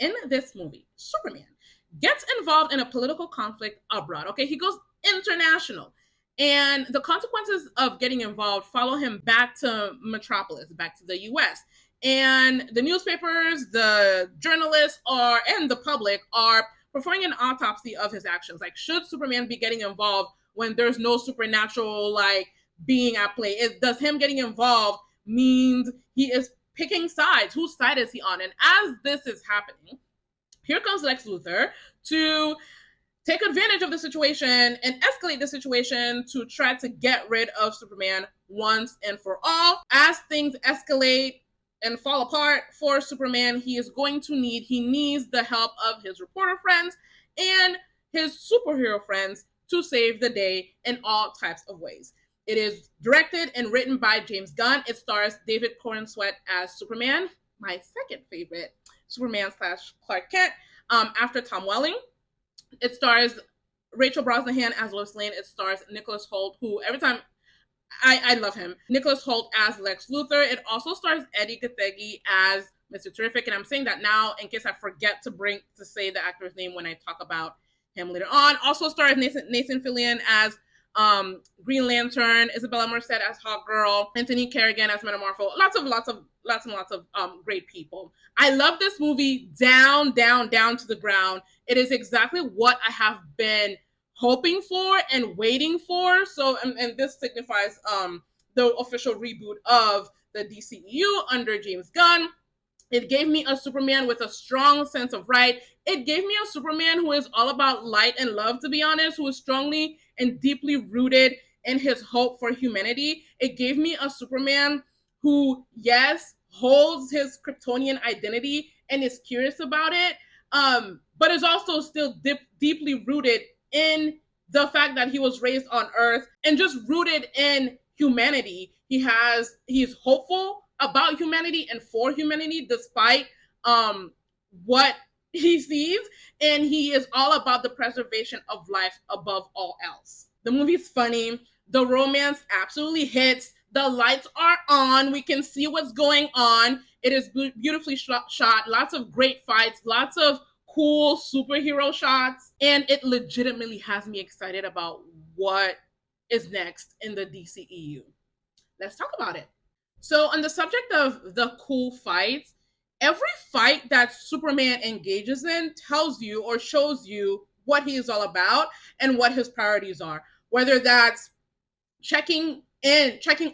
in this movie, Superman gets involved in a political conflict abroad. Okay, he goes international. And the consequences of getting involved follow him back to Metropolis, back to the US. And the newspapers, the journalists and the public are performing an autopsy of his actions. Like, should Superman be getting involved when there's no supernatural being at play? Does him getting involved mean he is picking sides? Whose side is he on? And as this is happening, here comes Lex Luthor to take advantage of the situation and escalate the situation to try to get rid of Superman once and for all. As things escalate and fall apart for Superman, he needs the help of his reporter friends and his superhero friends to save the day in all types of ways. It is directed and written by James Gunn. It stars David Corenswet as Superman, my second favorite Superman / Clark Kent, after Tom Welling. It stars Rachel Brosnahan as Lois Lane. It stars Nicholas Hoult, who every time I love him. Nicholas Hoult as Lex Luthor. It also stars Eddie Gathegi as Mr. Terrific, and I'm saying that now in case I forget to say the actor's name when I talk about him later on. Also stars Nathan Fillion as Green Lantern, Isabella Merced as Hawkgirl, Anthony Kerrigan as Metamorpho. Lots and lots of great people. I love this movie down to the ground. It is exactly what I have been hoping for and waiting for. So, and this signifies the official reboot of the DCEU under James Gunn. It gave me a Superman with a strong sense of right. It gave me a Superman who is all about light and love, to be honest, who is strongly and deeply rooted in his hope for humanity. It gave me a Superman who, yes, holds his Kryptonian identity and is curious about it, but is also still deeply rooted in the fact that he was raised on Earth and just rooted in humanity. He's hopeful about humanity and for humanity despite what he sees, and he is all about the preservation of life above all else. The movie's funny. The romance absolutely hits. The lights are on. We can see what's going on. It is beautifully shot. Lots of great fights. Lots of cool superhero shots. And it legitimately has me excited about what is next in the DCEU. Let's talk about it. So on the subject of the cool fights, every fight that Superman engages in tells you or shows you what he is all about and what his priorities are. Whether that's checking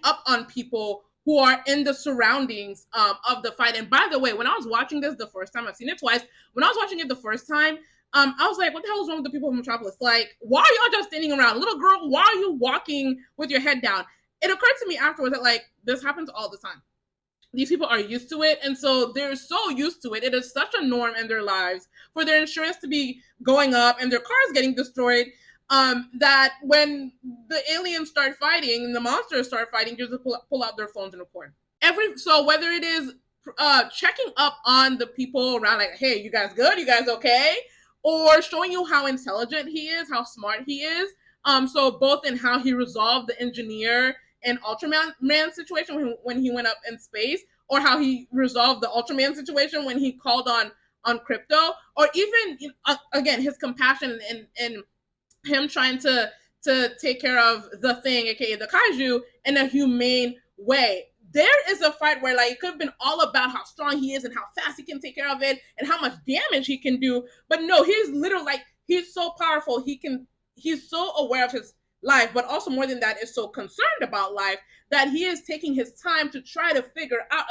up on people who are in the surroundings of the fight. And by the way, when I was watching this the first time, I've seen it twice. When I was watching it the first time, I was like, what the hell is wrong with the people of Metropolis? Like, why are y'all just standing around? Little girl, why are you walking with your head down? It occurred to me afterwards that this happens all the time. These people are used to it, and so they're so used to it. It is such a norm in their lives for their insurance to be going up and their cars getting destroyed, that when the aliens start fighting and the monsters start fighting, just pull out their phones and record. So whether it is checking up on the people around, like, hey, you guys good? You guys okay? Or showing you how intelligent he is, how smart he is. So both in how he resolved the engineer and Ultraman situation when he went up in space, or how he resolved the Ultraman situation when he called on Krypto, or even again his compassion and him trying to take care of the Thing, aka the Kaiju, in a humane way. There is a fight where it could have been all about how strong he is and how fast he can take care of it and how much damage he can do, but no, he's literally he's so powerful. He's so aware of his life, but also more than that, is so concerned about life that he is taking his time to try to figure out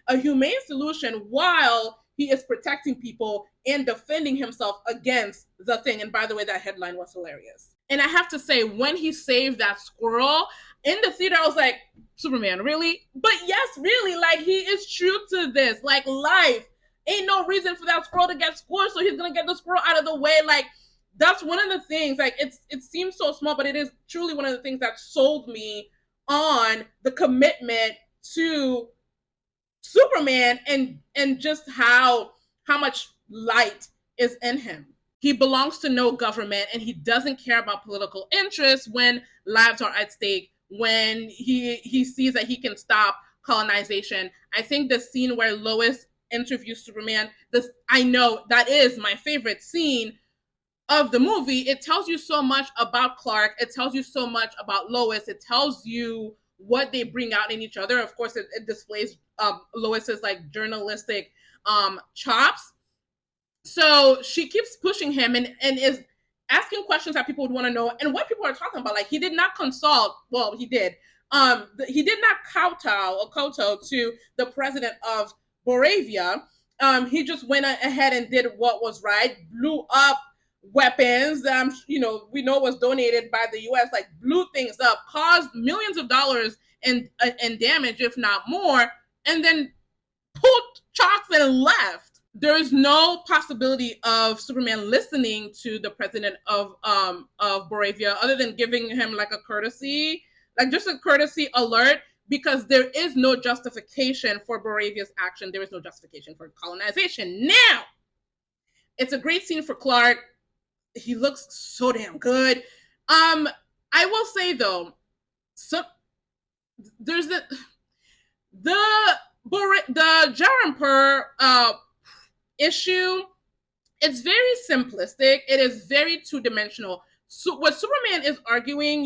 a humane solution, while he is protecting people and defending himself against the Thing. And by the way, that headline was hilarious. And I have to say, when he saved that squirrel in the theater, I was like, Superman, really? But yes, really, he is true to this. Life ain't no reason for that squirrel to get squished, so he's gonna get the squirrel out of the way. That's one of the things, it seems so small, but it is truly one of the things that sold me on the commitment to Superman and just how much light is in him. He belongs to no government, and he doesn't care about political interests when lives are at stake, when he sees that he can stop colonization. I think the scene where Lois interviews Superman. I know that is my favorite scene of the movie. It tells you so much about Clark. It tells you so much about Lois. It tells you what they bring out in each other. Of course, it displays Lois's like journalistic chops. So she keeps pushing him and is asking questions that people would want to know and what people are talking about. Like, he did not consult. Well, he did. He did not kowtow to the president of Boravia. He just went ahead and did what was right, blew up weapons. We know was donated by the U.S. Like, blew things up, caused millions of dollars in damage, if not more, and then pulled chocks and left. There's no possibility of Superman listening to the president of Boravia other than giving him like a courtesy, like just a courtesy alert, because there is no justification for Boravia's action. There is no justification for colonization. Now, it's a great scene for Clark. He looks so damn good. I will say though, there's the Jaramper issue. It's very simplistic. It is very two-dimensional. So what Superman is arguing,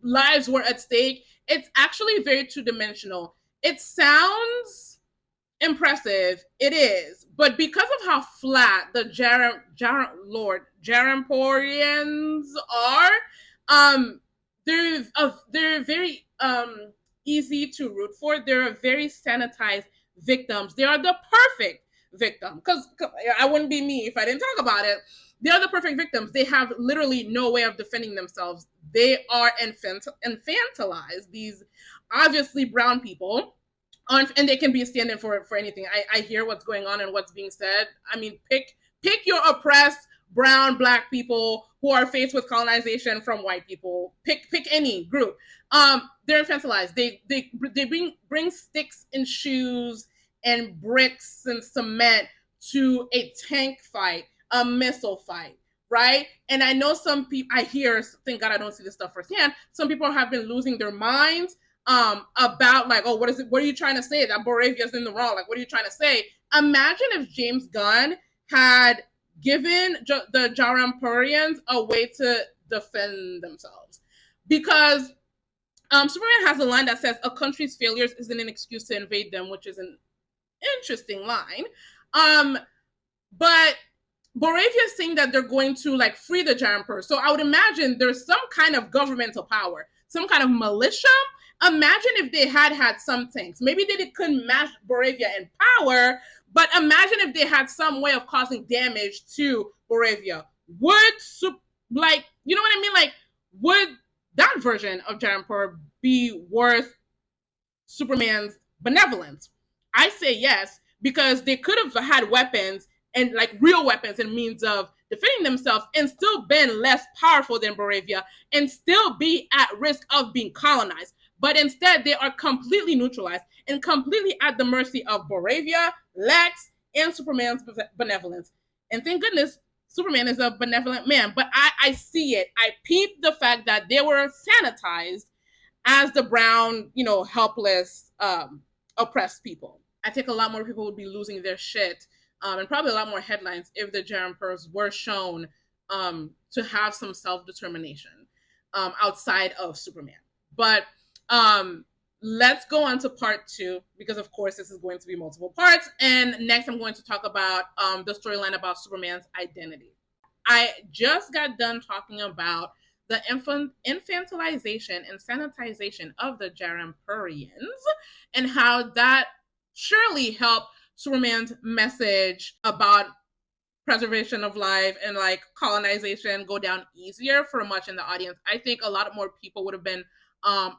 lives were at stake. It's actually very two-dimensional. It sounds impressive. It is, but because of how flat the Jaramporians are, they're very easy to root for. They're very sanitized victims. They are the perfect victim, because I wouldn't be me if I didn't talk about it. They are the perfect victims. They have literally no way of defending themselves. They are infantilized, these obviously brown people, and they can be a stand-in for anything. I hear what's going on and what's being said. I mean, pick your oppressed brown, black people who are faced with colonization from white people. Pick any group. They're infantilized. They bring sticks and shoes and bricks and cement to a tank fight, a missile fight, right? And I know some people, I hear, thank God I don't see this stuff firsthand, some people have been losing their minds about like, oh, what are you trying to say? That Boravia's in the wrong. Like, what are you trying to say? Imagine if James Gunn had given the Jarampurians a way to defend themselves. Because Superman has a line that says, a country's failures isn't an excuse to invade them, which is an interesting line. But Boravia is saying that they're going to like free the Jarampur. So I would imagine there's some kind of governmental power, some kind of militia. Imagine if they had some things. Maybe they couldn't match Boravia in power, but imagine if they had some way of causing damage to Boravia. Would, like, you know what I mean? Like, would that version of Jarampur be worth Superman's benevolence? I say yes, because they could have had weapons and like real weapons and means of defending themselves and still been less powerful than Boravia and still be at risk of being colonized. But instead, they are completely neutralized and completely at the mercy of Boravia, Lex, and Superman's benevolence. And thank goodness, Superman is a benevolent man. But I see it. I peep the fact that they were sanitized as the brown, helpless, oppressed people. I think a lot more people would be losing their shit, and probably a lot more headlines if the Jarampurs were shown to have some self-determination outside of Superman. But let's go on to part 2, because of course this is going to be multiple parts. And next I'm going to talk about the storyline about Superman's identity. I just got done talking about the infantilization and sanitization of the Jarampurians and how that surely helped Superman's message about preservation of life and like colonization go down easier for much in the audience. I think a lot more people would have been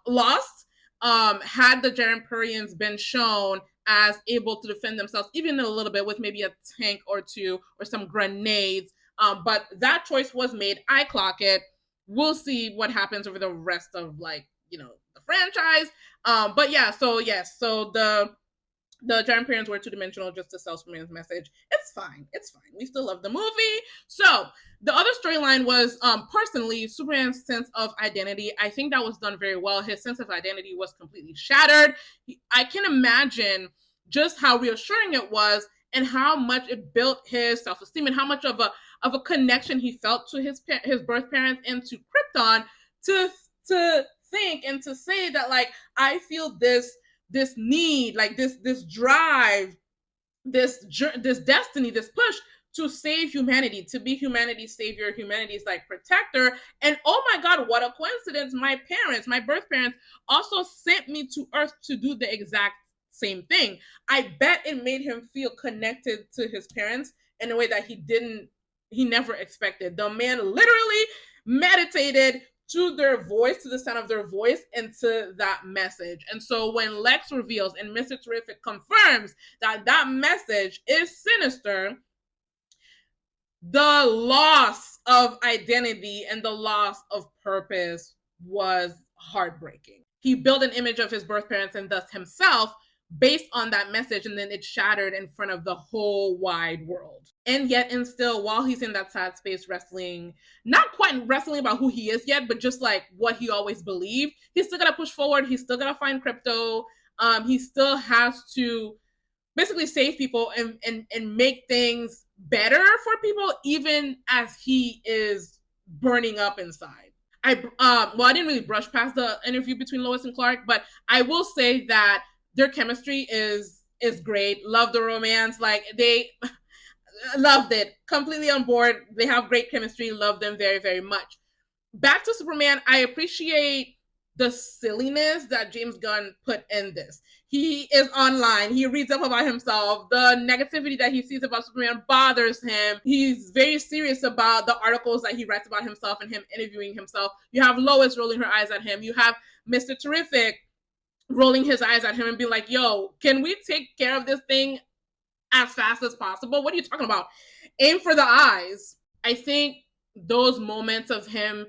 lost had the Jarampurians been shown as able to defend themselves, even a little bit with maybe a tank or two or some grenades. But that choice was made. I clock it. We'll see what happens over the rest of the franchise. But yeah, so yes, so the Jarampurians were two-dimensional just to sell Superman's message. It's fine. We still love the movie. So the other storyline was personally Superman's sense of identity. I think that was done very well. His sense of identity was completely shattered. I can imagine just how reassuring it was, and how much it built his self-esteem, and how much of a connection he felt to his birth parents and to Krypton, to think and to say that, like, I feel this need, like this drive, this destiny, this push to save humanity, to be humanity's savior, humanity's like protector. And oh my God, what a coincidence! My birth parents, also sent me to Earth to do the exact same thing. I bet it made him feel connected to his parents in a way that he never expected. The man literally meditated to their voice, to the sound of their voice, and to that message. And so when Lex reveals and Mr. Terrific confirms that that message is sinister, the loss of identity and the loss of purpose was heartbreaking. He built an image of his birth parents and thus himself based on that message, and then it shattered in front of the whole wide world. And yet, and still, while he's in that sad space wrestling, not quite wrestling about who he is yet, but just like what he always believed, he's still gotta push forward. He's still gotta find crypto. He still has to basically save people and make things better for people, even as he is burning up inside. I didn't really brush past the interview between Lois and Clark, but I will say that their chemistry is great. Love the romance. Like, they loved it. Completely on board. They have great chemistry. Love them very, very much. Back to Superman, I appreciate the silliness that James Gunn put in this. He is online. He reads up about himself. The negativity that he sees about Superman bothers him. He's very serious about the articles that he writes about himself and him interviewing himself. You have Lois rolling her eyes at him. You have Mr. Terrific rolling his eyes at him and being like, yo, can we take care of this thing as fast as possible? What are you talking about? Aim for the eyes. I think those moments of him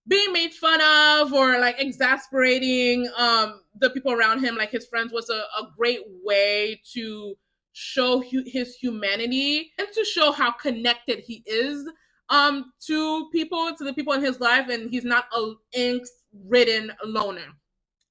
being made fun of or like exasperating the people around him, like his friends, was a great way to show his humanity and to show how connected he is to the people in his life, and he's not a angst-ridden loner.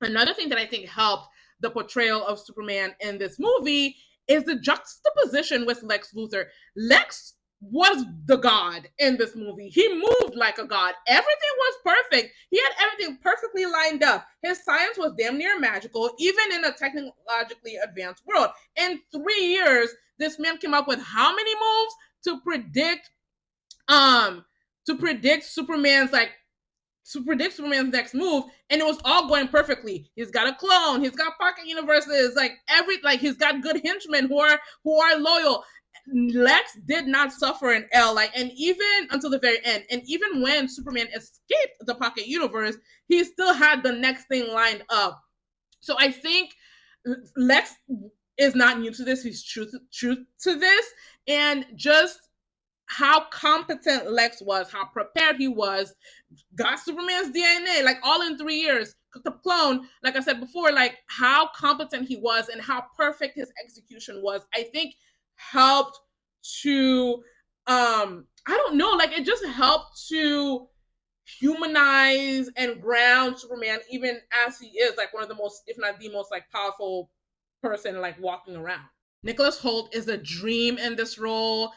Another thing that I think helped the portrayal of Superman in this movie is the juxtaposition with Lex Luthor. Lex was the god in this movie. He moved like a god. Everything was perfect. He had everything perfectly lined up. His science was damn near magical, even in a technologically advanced world. In 3 years, this man came up with how many moves to predict Superman's next move, and it was all going perfectly. He's got a clone, he's got pocket universes, he's got good henchmen who are loyal. Lex did not suffer an L, and even until the very end, and even when Superman escaped the pocket universe, he still had the next thing lined up. So I think Lex is not new to this. He's true to this, and just how competent Lex was, how prepared he was, got Superman's DNA, all in 3 years. The clone, like I said before, how competent he was and how perfect his execution was, I think helped to, it just helped to humanize and ground Superman, even as he is one of the most, if not the most, powerful person walking around. Nicholas Hoult is a dream in this role.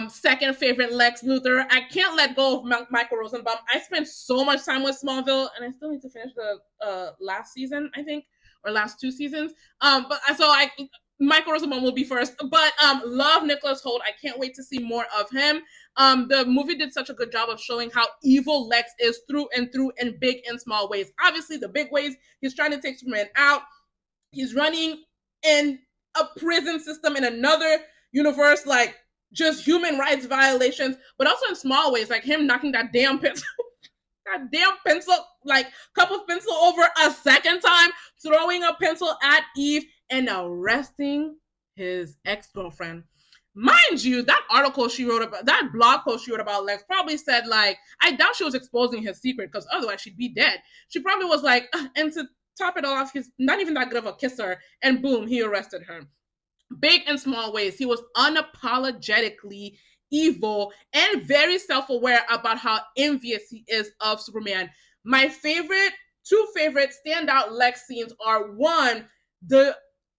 Second favorite Lex Luthor. I can't let go of Michael Rosenbaum. I spent so much time with Smallville, and I still need to finish the last season, I think, or last 2 seasons. Michael Rosenbaum will be first, but love Nicholas Hoult. I can't wait to see more of him. The movie did such a good job of showing how evil Lex is through and through, in big and small ways. Obviously, the big ways, he's trying to take Superman out. He's running in a prison system in another universe, just human rights violations, but also in small ways, him knocking that damn pencil, cup of pencil over a second time, throwing a pencil at Eve, and arresting his ex-girlfriend. Mind you, that blog post she wrote about Lex probably said, I doubt she was exposing his secret, because otherwise she'd be dead. She probably was and to top it off, he's not even that good of a kisser, and boom, he arrested her. Big and small ways, he was unapologetically evil and very self-aware about how envious he is of Superman. My two favorite standout Lex scenes are, one, the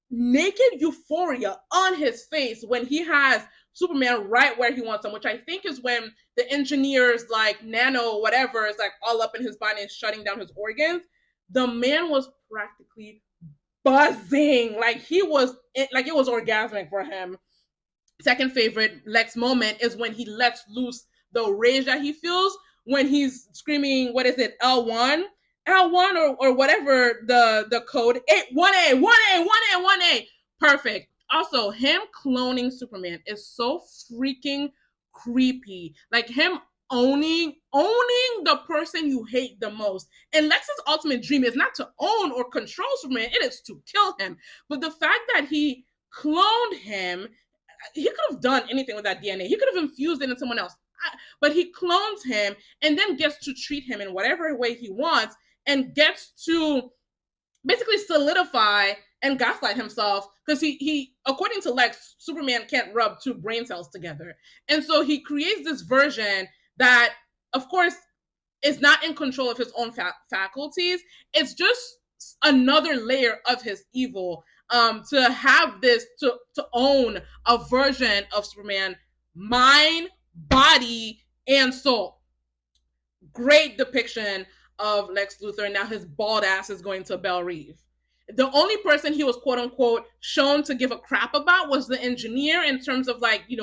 naked euphoria on his face when he has Superman right where he wants him, which I think is when the engineers like nano whatever is like all up in his body and shutting down his organs. The man was practically buzzing, like he was like it was orgasmic for him. Second favorite Lex moment is when he lets loose the rage that he feels when he's screaming, what is it, L1 or whatever the code, 1A, 1A, 1A, 1A. Perfect. Also, him cloning Superman is so freaking creepy. Like him owning the person you hate the most. And Lex's ultimate dream is not to own or control Superman, it is to kill him. But the fact that he cloned him, he could have done anything with that DNA. He could have infused it in someone else. But he clones him and then gets to treat him in whatever way he wants and gets to basically solidify and gaslight himself because he according to Lex, Superman can't rub two brain cells together. And so he creates this version that, of course, is not in control of his own faculties. It's just another layer of his evil, to have this, to own a version of Superman, mind, body, and soul. Great depiction of Lex Luthor. Now his bald ass is going to Belle Reve. The only person he was quote unquote shown to give a crap about was the engineer, in terms of like, he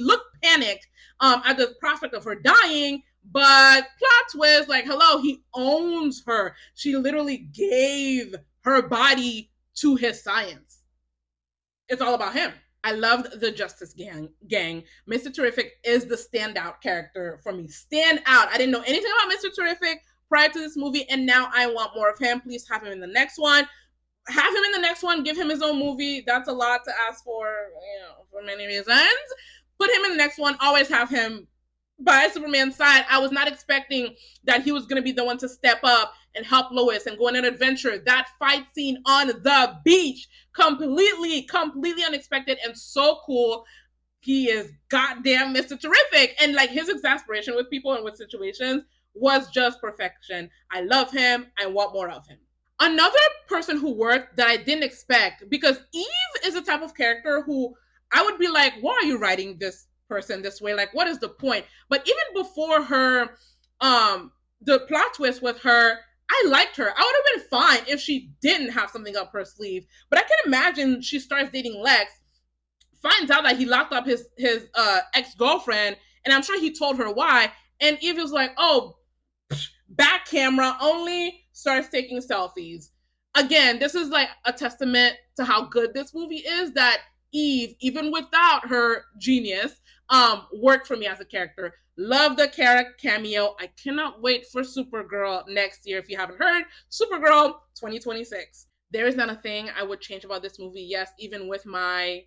looked panicked at the prospect of her dying, but plot twist, like, hello, he owns her. She literally gave her body to his science. It's all about him. I loved the Justice Gang. Mr. Terrific is the standout character for me. Stand out. I didn't know anything about Mr. Terrific prior to this movie, and now I want more of him. Please have him in the next one. Have him in the next one. Give him his own movie. That's a lot to ask for, for many reasons. Put him in the next one. Always have him by Superman's side. I was not expecting that he was going to be the one to step up and help Lois and go on an adventure. That fight scene on the beach, completely unexpected and so cool. He is goddamn Mr. Terrific. And like his exasperation with people and with situations was just perfection. I love him. I want more of him. Another person who worked that I didn't expect, because Eve is the type of character who I would be like, why are you writing this person this way? Like, what is the point? But even before her, the plot twist with her, I liked her. I would have been fine if she didn't have something up her sleeve. But I can imagine she starts dating Lex, finds out that he locked up his ex-girlfriend, and I'm sure he told her why. And Eve was like, oh, back camera only, starts taking selfies. Again, this is like a testament to how good this movie is, that Eve, even without her genius, worked for me as a character. Love the character cameo. I cannot wait for Supergirl next year. If you haven't heard, Supergirl 2026. There is not a thing I would change about this movie. Yes, even with my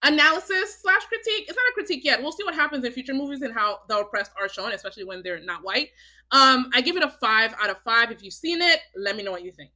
analysis / critique. It's not a critique yet. We'll see what happens in future movies and how the oppressed are shown, especially when they're not white. I give it a 5 out of 5. If you've seen it, let me know what you think.